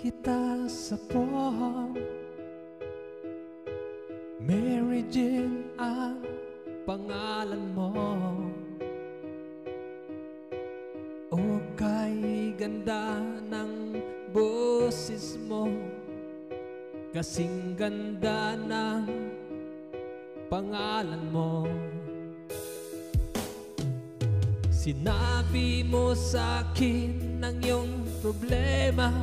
kita sa prom. Mary Jane ang pangalan mo. O kay ganda ng boses mo, kasing ganda ng pangalan mo. Sinabi mo sa'kin ng iyong problema,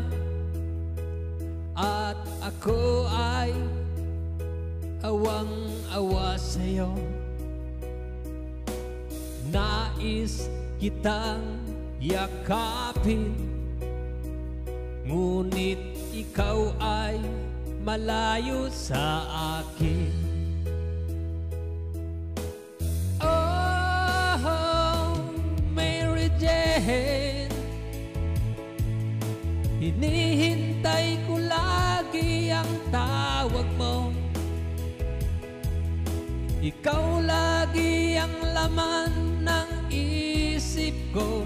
at ako ay awang-awa sa'yo. Nais kitang yakapin, ngunit ikaw ay malayo sa akin. Oh, Mary Jane, hinihintay ko lagi ang tawag mo. Ikaw lagi ang laman ng isip ko,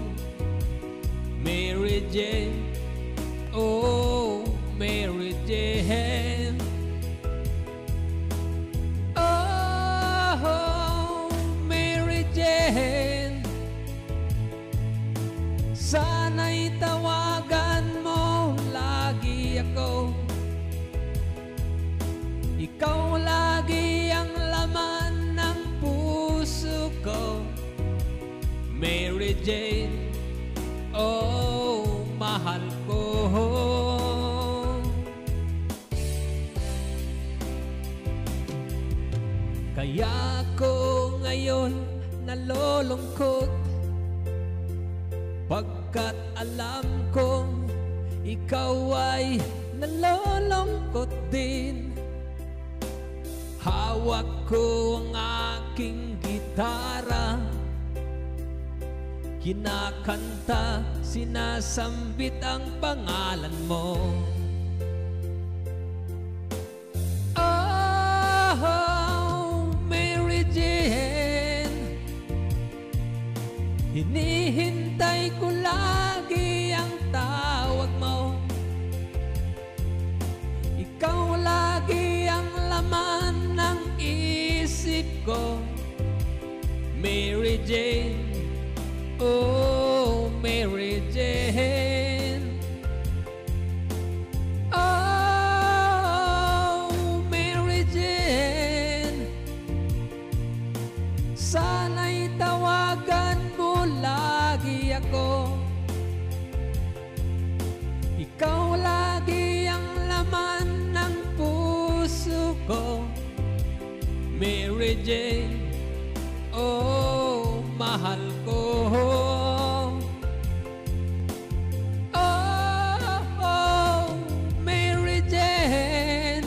Mary Jane. Oh, Mary Jane. Oh, Mary Jane, sana'y tawagan mo lagi ako. Ikaw lagi ang laman ng puso ko, Mary Jane. Oh, mahal ko. Kaya ko ngayon nalulungkot, pagkat alam kong ikaw ay nalulungkot din. Hawak ko ang aking gitara, kinakanta, sinasambit ang pangalan mo. Oh, Mary Jane, hinihintay ko lagi ang tawag mo. Ikaw lagi ang laman ng isip ko, Mary Jane. Oh, Mary Jane. Oh, Mary Jane, sana'y tawagan mo lagi ako. Ikaw lagi ang laman ng puso ko, Mary Jane. Oh, mahal ko. Oh, Mary Jane,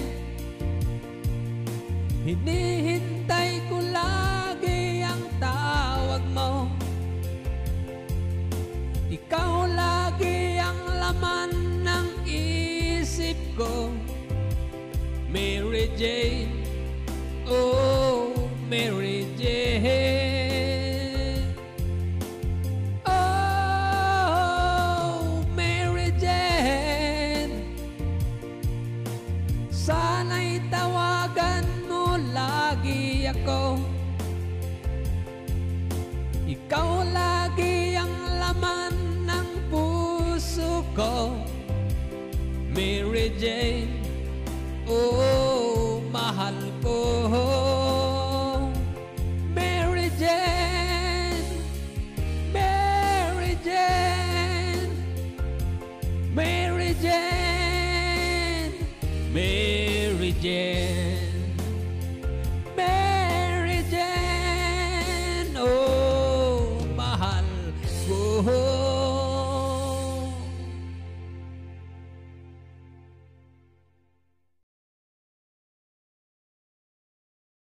hinihintay ko lagi ang tawag mo. Ikaw lagi ang laman ng isip ko, Mary Jane. Oh, Mary Jane. Oh, Mary Jane, sana'y tawagan mo lagi ako. Ikaw lagi ang laman ng puso ko, Mary Jane. Oh, mahal ko. Mary Jane, Mary Jane, Mary Jane, Mary Jane, Mary Jane. Oh, mahal ko.